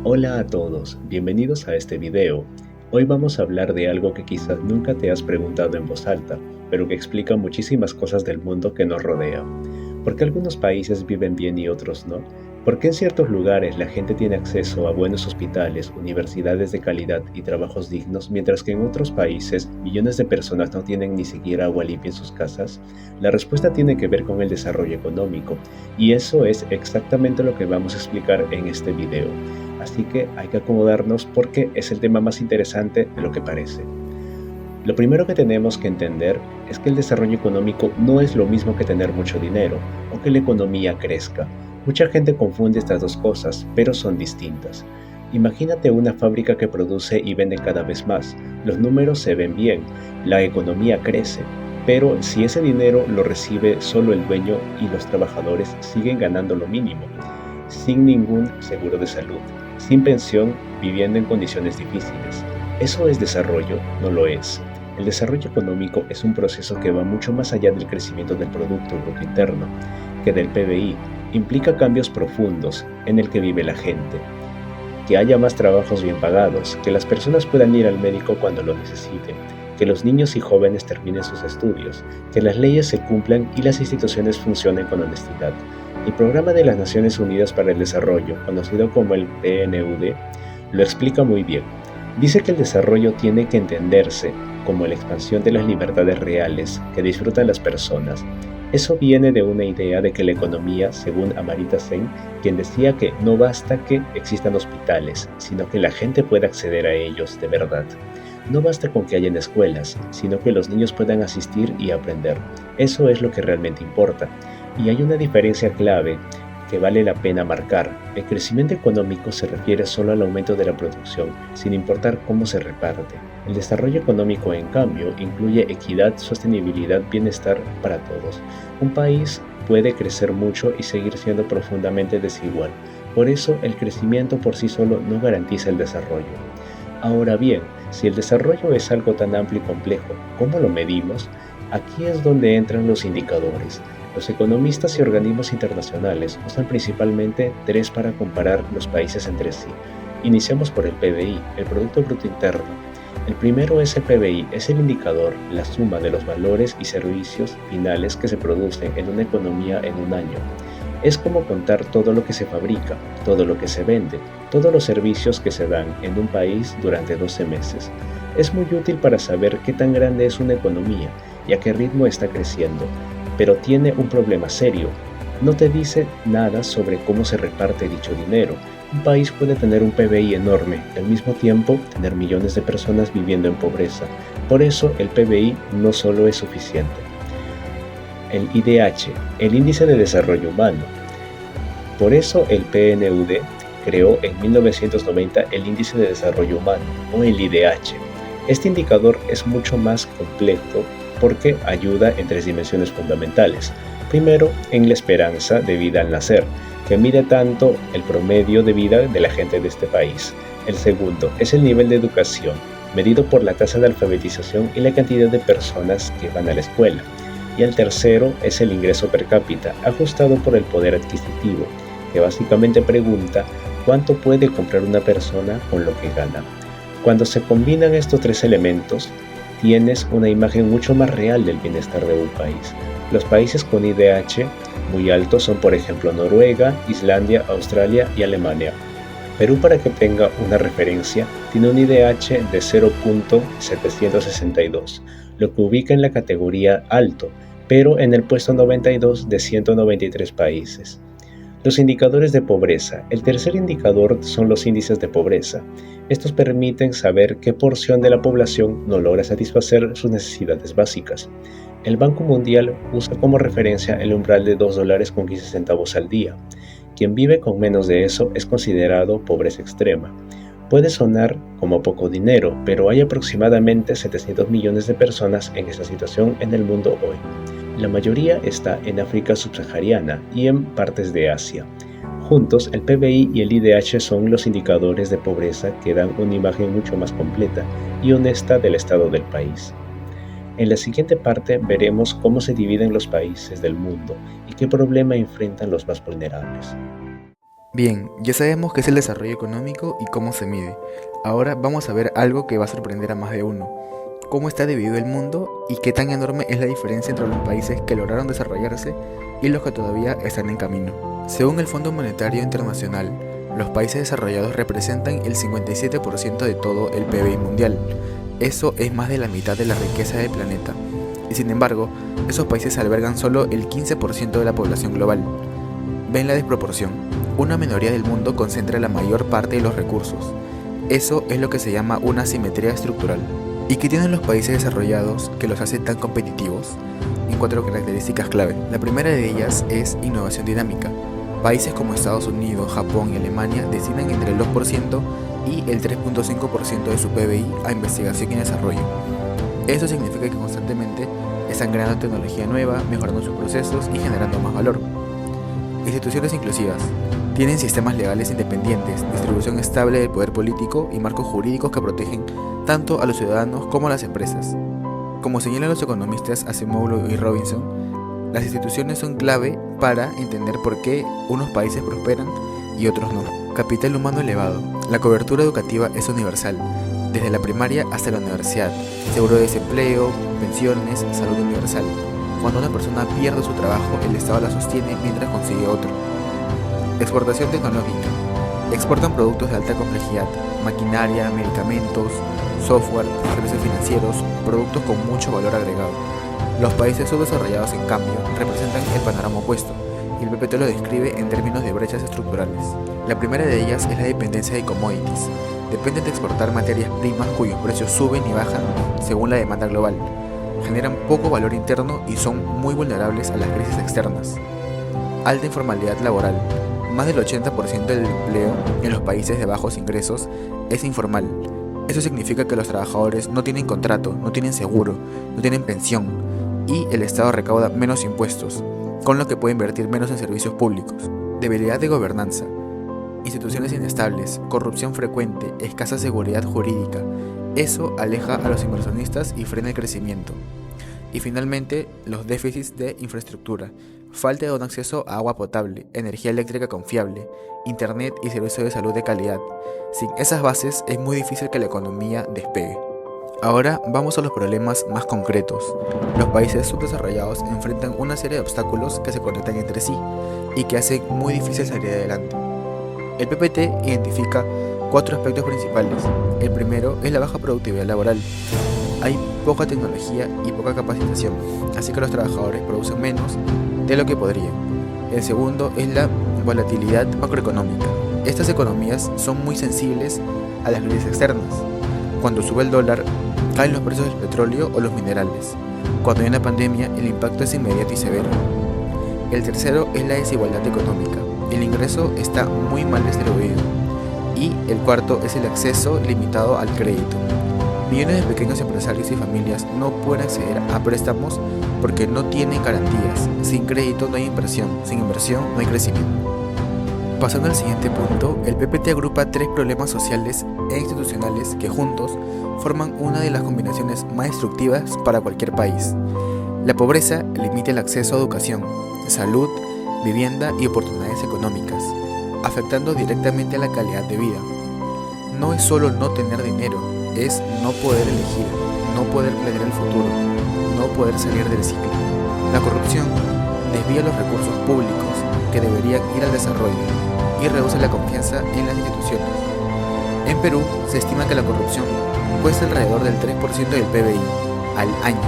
Hola a todos, bienvenidos a este video. Hoy vamos a hablar de algo que quizás nunca te has preguntado en voz alta, pero que explica muchísimas cosas del mundo que nos rodea. ¿Por qué algunos países viven bien y otros no? ¿Por qué en ciertos lugares la gente tiene acceso a buenos hospitales, universidades de calidad y trabajos dignos, mientras que en otros países millones de personas no tienen ni siquiera agua limpia en sus casas? La respuesta tiene que ver con el desarrollo económico, y eso es exactamente lo que vamos a explicar en este video. Así que hay que acomodarnos porque es el tema más interesante de lo que parece. Lo primero que tenemos que entender es que el desarrollo económico no es lo mismo que tener mucho dinero o que la economía crezca. Mucha gente confunde estas dos cosas, pero son distintas. Imagínate una fábrica que produce y vende cada vez más. Los números se ven bien, la economía crece, pero si ese dinero lo recibe solo el dueño y los trabajadores siguen ganando lo mínimo, sin ningún seguro de salud, sin pensión, viviendo en condiciones difíciles. ¿Eso es desarrollo? No lo es. El desarrollo económico es un proceso que va mucho más allá del crecimiento del Producto Bruto Interno, que del PBI. Implica cambios profundos en el que vive la gente. Que haya más trabajos bien pagados, que las personas puedan ir al médico cuando lo necesiten, que los niños y jóvenes terminen sus estudios, que las leyes se cumplan y las instituciones funcionen con honestidad. El Programa de las Naciones Unidas para el Desarrollo, conocido como el PNUD, lo explica muy bien. Dice que el desarrollo tiene que entenderse como la expansión de las libertades reales que disfrutan las personas. Eso viene de una idea de que la economía, según Amartya Sen, quien decía que no basta que existan hospitales, sino que la gente pueda acceder a ellos de verdad. No basta con que hayan escuelas, sino que los niños puedan asistir y aprender. Eso es lo que realmente importa. Y hay una diferencia clave que vale la pena marcar. El crecimiento económico se refiere solo al aumento de la producción, sin importar cómo se reparte. El desarrollo económico, en cambio, incluye equidad, sostenibilidad, bienestar para todos. Un país puede crecer mucho y seguir siendo profundamente desigual. Por eso, el crecimiento por sí solo no garantiza el desarrollo. Ahora bien, si el desarrollo es algo tan amplio y complejo, ¿cómo lo medimos? Aquí es donde entran los indicadores. Los economistas y organismos internacionales usan principalmente tres para comparar los países entre sí. Iniciamos por el PBI, el Producto Bruto Interno. El primero es el PBI, es el indicador, la suma de los valores y servicios finales que se producen en una economía en un año. Es como contar todo lo que se fabrica, todo lo que se vende, todos los servicios que se dan en un país durante 12 meses. Es muy útil para saber qué tan grande es una economía y a qué ritmo está creciendo. Pero tiene un problema serio. No te dice nada sobre cómo se reparte dicho dinero. Un país puede tener un PBI enorme y al mismo tiempo tener millones de personas viviendo en pobreza. Por eso el PBI no solo es suficiente. El IDH, el Índice de Desarrollo Humano. Por eso el PNUD creó en 1990 el Índice de Desarrollo Humano, o el IDH. Este indicador es mucho más completo porque ayuda en tres dimensiones fundamentales. Primero, en la esperanza de vida al nacer, que mide tanto el promedio de vida de la gente de este país. El segundo es el nivel de educación, medido por la tasa de alfabetización y la cantidad de personas que van a la escuela. Y el tercero es el ingreso per cápita, ajustado por el poder adquisitivo, que básicamente pregunta cuánto puede comprar una persona con lo que gana. Cuando se combinan estos tres elementos, tienes una imagen mucho más real del bienestar de un país. Los países con IDH muy alto son, por ejemplo, Noruega, Islandia, Australia y Alemania. Perú, para que tenga una referencia, tiene un IDH de 0.762, lo que ubica en la categoría alto, pero en el puesto 92 de 193 países. Los indicadores de pobreza. El tercer indicador son los índices de pobreza. Estos permiten saber qué porción de la población no logra satisfacer sus necesidades básicas. El Banco Mundial usa como referencia el umbral de $2.15 al día. Quien vive con menos de eso es considerado pobreza extrema. Puede sonar como poco dinero, pero hay aproximadamente 700 millones de personas en esta situación en el mundo hoy. La mayoría está en África subsahariana y en partes de Asia. Juntos, el PBI y el IDH son los indicadores de pobreza que dan una imagen mucho más completa y honesta del estado del país. En la siguiente parte veremos cómo se dividen los países del mundo y qué problema enfrentan los más vulnerables. Bien, ya sabemos qué es el desarrollo económico y cómo se mide. Ahora vamos a ver algo que va a sorprender a más de uno. Cómo está dividido el mundo y qué tan enorme es la diferencia entre los países que lograron desarrollarse y los que todavía están en camino. Según el Fondo Monetario Internacional, los países desarrollados representan el 57% de todo el PBI mundial. Eso es más de la mitad de la riqueza del planeta. Y sin embargo, esos países albergan solo el 15% de la población global. Ven la desproporción. Una minoría del mundo concentra la mayor parte de los recursos. Eso es lo que se llama una asimetría estructural. ¿Y qué tienen los países desarrollados que los hace tan competitivos? En 4 características clave. La primera de ellas es innovación dinámica. Países como Estados Unidos, Japón y Alemania destinan entre el 2% y el 3.5% de su PBI a investigación y desarrollo. Eso significa que constantemente están creando tecnología nueva, mejorando sus procesos y generando más valor. Instituciones inclusivas. Tienen sistemas legales independientes, distribución estable del poder político y marcos jurídicos que protegen tanto a los ciudadanos como a las empresas. Como señalan los economistas Acemoglu y Robinson, las instituciones son clave para entender por qué unos países prosperan y otros no. Capital humano elevado. La cobertura educativa es universal, desde la primaria hasta la universidad. Seguro de desempleo, pensiones, salud universal. Cuando una persona pierde su trabajo, el Estado la sostiene mientras consigue otro. Exportación tecnológica. Exportan productos de alta complejidad, maquinaria, medicamentos, software, servicios financieros, productos con mucho valor agregado. Los países subdesarrollados, en cambio, representan el panorama opuesto, y el PPT lo describe en términos de brechas estructurales. La primera de ellas es la dependencia de commodities. Dependen de exportar materias primas cuyos precios suben y bajan según la demanda global. Generan poco valor interno y son muy vulnerables a las crisis externas. Alta informalidad laboral. Más del 80% del empleo en los países de bajos ingresos es informal. Eso significa que los trabajadores no tienen contrato, no tienen seguro, no tienen pensión y el Estado recauda menos impuestos, con lo que puede invertir menos en servicios públicos. Debilidad de gobernanza. Instituciones inestables, corrupción frecuente, escasa seguridad jurídica. Eso aleja a los inversionistas y frena el crecimiento. Y finalmente, los déficits de infraestructura. Falta de un acceso a agua potable, energía eléctrica confiable, internet y servicios de salud de calidad. Sin esas bases es muy difícil que la economía despegue. Ahora vamos a los problemas más concretos. Los países subdesarrollados enfrentan una serie de obstáculos que se conectan entre sí y que hacen muy difícil salir adelante. El PPT identifica 4 aspectos principales. El primero es la baja productividad laboral. Hay poca tecnología y poca capacitación, así que los trabajadores producen menos de lo que podrían. El segundo es la volatilidad macroeconómica. Estas economías son muy sensibles a las crisis externas. Cuando sube el dólar, caen los precios del petróleo o los minerales. Cuando hay una pandemia, el impacto es inmediato y severo. El tercero es la desigualdad económica. El ingreso está muy mal distribuido. Y el cuarto es el acceso limitado al crédito. Millones de pequeños empresarios y familias no pueden acceder a préstamos porque no tienen garantías. Sin crédito no hay inversión, sin inversión no hay crecimiento. Pasando al siguiente punto, el PPT agrupa 3 problemas sociales e institucionales que juntos forman una de las combinaciones más destructivas para cualquier país. La pobreza limita el acceso a educación, salud, vivienda y oportunidades económicas, afectando directamente a la calidad de vida. No es solo no tener dinero, es no poder elegir, no poder planear el futuro, no poder salir del ciclo. La corrupción desvía los recursos públicos que deberían ir al desarrollo y reduce la confianza en las instituciones. En Perú se estima que la corrupción cuesta alrededor del 3% del PBI al año.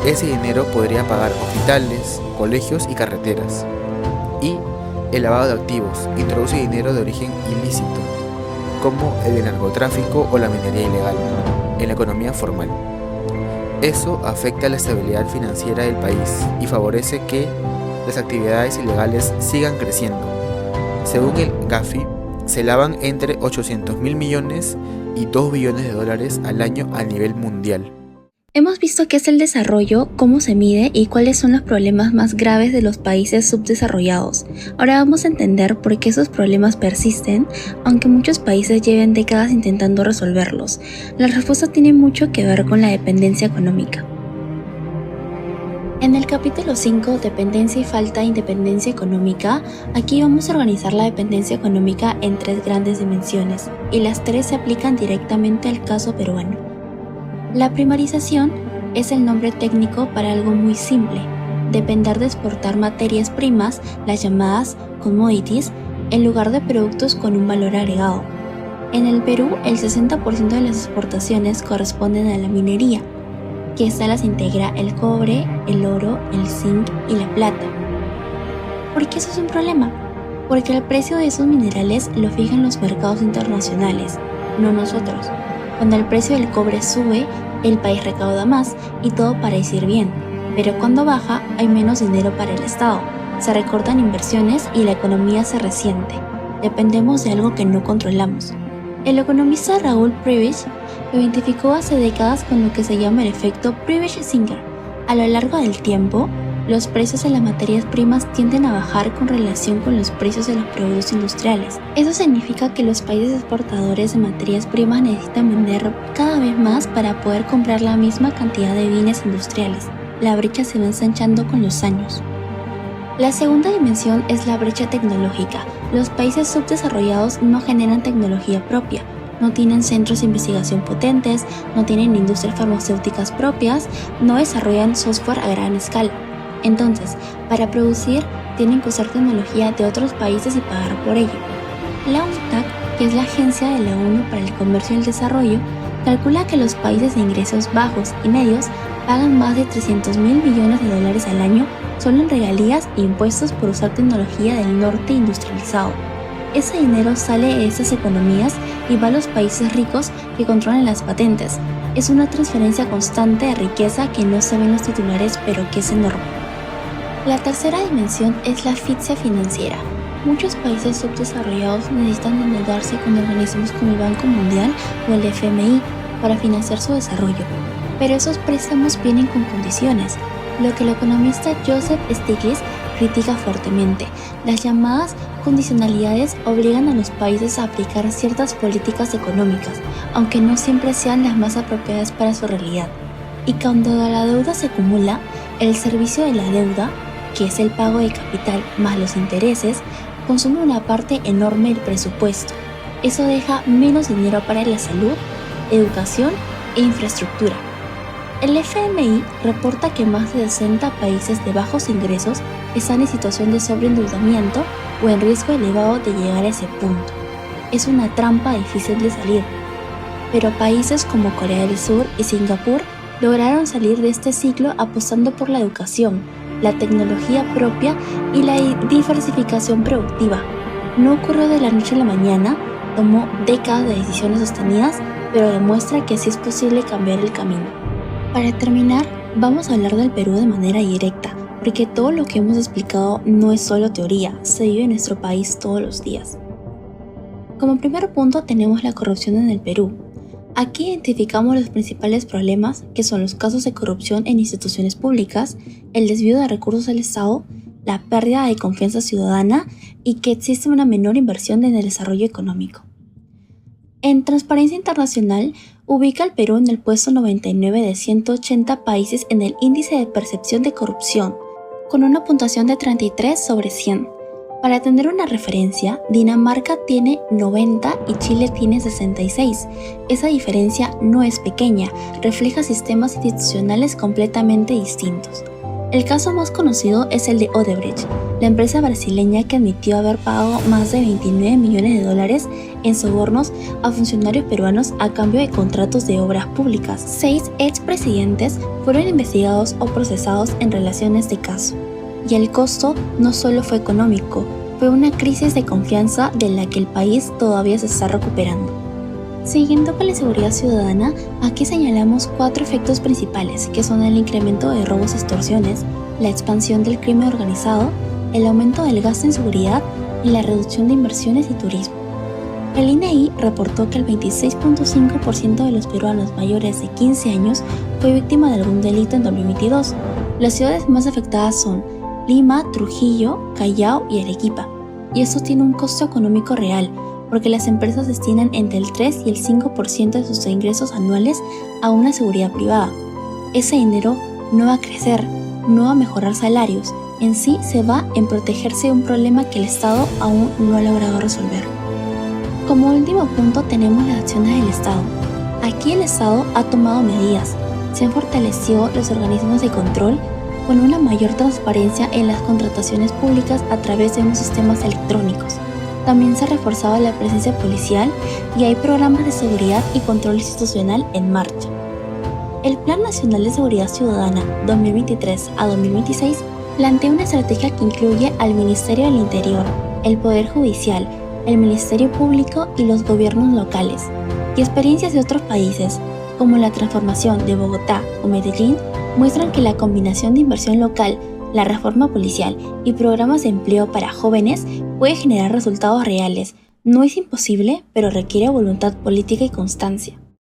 Ese dinero podría pagar hospitales, colegios y carreteras. Y el lavado de activos introduce dinero de origen ilícito, como el de narcotráfico o la minería ilegal, en la economía formal. Eso afecta la estabilidad financiera del país y favorece que las actividades ilegales sigan creciendo. Según el Gafi, se lavan entre 800.000 millones y 2 billones de dólares al año a nivel mundial. Hemos visto qué es el desarrollo, cómo se mide y cuáles son los problemas más graves de los países subdesarrollados. Ahora vamos a entender por qué esos problemas persisten, aunque muchos países lleven décadas intentando resolverlos. La respuesta tiene mucho que ver con la dependencia económica. En el capítulo 5, Dependencia y falta de independencia económica, aquí vamos a organizar la dependencia económica en 3 grandes dimensiones, y las 3 se aplican directamente al caso peruano. La primarización es el nombre técnico para algo muy simple: depender de exportar materias primas, las llamadas commodities, en lugar de productos con un valor agregado. En el Perú, el 60% de las exportaciones corresponden a la minería, que esta las integra el cobre, el oro, el zinc y la plata. ¿Por qué eso es un problema? Porque el precio de esos minerales lo fijan los mercados internacionales, no nosotros. Cuando el precio del cobre sube, el país recauda más y todo parece ir bien, pero cuando baja hay menos dinero para el Estado, se recortan inversiones y la economía se resiente. Dependemos de algo que no controlamos. El economista Raúl Prebisch lo identificó hace décadas con lo que se llama el efecto Prebisch-Singer. A lo largo del tiempo, los precios de las materias primas tienden a bajar con relación con los precios de los productos industriales. Eso significa que los países exportadores de materias primas necesitan vender cada vez más para poder comprar la misma cantidad de bienes industriales. La brecha se va ensanchando con los años. La segunda dimensión es la brecha tecnológica. Los países subdesarrollados no generan tecnología propia, no tienen centros de investigación potentes, no tienen industrias farmacéuticas propias, no desarrollan software a gran escala. Entonces, para producir, tienen que usar tecnología de otros países y pagar por ello. La UNCTAD, que es la Agencia de la ONU para el Comercio y el Desarrollo, calcula que los países de ingresos bajos y medios pagan más de 300.000 millones de dólares al año solo en regalías e impuestos por usar tecnología del norte industrializado. Ese dinero sale de esas economías y va a los países ricos que controlan las patentes. Es una transferencia constante de riqueza que no se ve en los titulares, pero que es enorme. La tercera dimensión es la asfixia financiera. Muchos países subdesarrollados necesitan endeudarse con organismos como el Banco Mundial o el FMI para financiar su desarrollo, pero esos préstamos vienen con condiciones, lo que el economista Joseph Stiglitz critica fuertemente. Las llamadas condicionalidades obligan a los países a aplicar ciertas políticas económicas, aunque no siempre sean las más apropiadas para su realidad. Y cuando la deuda se acumula, el servicio de la deuda, que es el pago de capital más los intereses, consume una parte enorme del presupuesto. Eso deja menos dinero para la salud, educación e infraestructura. El FMI reporta que más de 60 países de bajos ingresos están en situación de sobreendeudamiento o en riesgo elevado de llegar a ese punto. Es una trampa difícil de salir, pero países como Corea del Sur y Singapur lograron salir de este ciclo apostando por la educación, la tecnología propia y la diversificación productiva. No ocurrió de la noche a la mañana, tomó décadas de decisiones sostenidas, pero demuestra que sí es posible cambiar el camino. Para terminar, vamos a hablar del Perú de manera directa, porque todo lo que hemos explicado no es solo teoría, se vive en nuestro país todos los días. Como primer punto tenemos la corrupción en el Perú. Aquí identificamos los principales problemas, que son los casos de corrupción en instituciones públicas, el desvío de recursos del Estado, la pérdida de confianza ciudadana y que existe una menor inversión en el desarrollo económico. En Transparencia Internacional, ubica al Perú en el puesto 99 de 180 países en el índice de percepción de corrupción, con una puntuación de 33 sobre 100. Para tener una referencia, Dinamarca tiene 90 y Chile tiene 66. Esa diferencia no es pequeña, refleja sistemas institucionales completamente distintos. El caso más conocido es el de Odebrecht, la empresa brasileña que admitió haber pagado más de 29 millones de dólares en sobornos a funcionarios peruanos a cambio de contratos de obras públicas. 6 expresidentes fueron investigados o procesados en relación a este caso. Y el costo no solo fue económico, fue una crisis de confianza de la que el país todavía se está recuperando. Siguiendo con la seguridad ciudadana, aquí señalamos 4 efectos principales, que son el incremento de robos y extorsiones, la expansión del crimen organizado, el aumento del gasto en seguridad y la reducción de inversiones y turismo. El INEGI reportó que el 26.5% de los peruanos mayores de 15 años fue víctima de algún delito en 2022. Las ciudades más afectadas son Lima, Trujillo, Callao y Arequipa, y esto tiene un costo económico real, porque las empresas destinan entre el 3 y el 5% de sus ingresos anuales a una seguridad privada. Ese dinero no va a crecer, no a mejorar salarios. En sí se va en protegerse de un problema que el Estado aún no ha logrado resolver. Como último punto tenemos las acciones del Estado. Aquí el Estado ha tomado medidas. Se han fortalecido los organismos de control con una mayor transparencia en las contrataciones públicas a través de unos sistemas electrónicos. También se ha reforzado la presencia policial y hay programas de seguridad y control institucional en marcha. El Plan Nacional de Seguridad Ciudadana 2023 a 2026 plantea una estrategia que incluye al Ministerio del Interior, el Poder Judicial, el Ministerio Público y los gobiernos locales. Y experiencias de otros países, como la transformación de Bogotá o Medellín, muestran que la combinación de inversión local, la reforma policial y programas de empleo para jóvenes puede generar resultados reales. No es imposible, pero requiere voluntad política y constancia.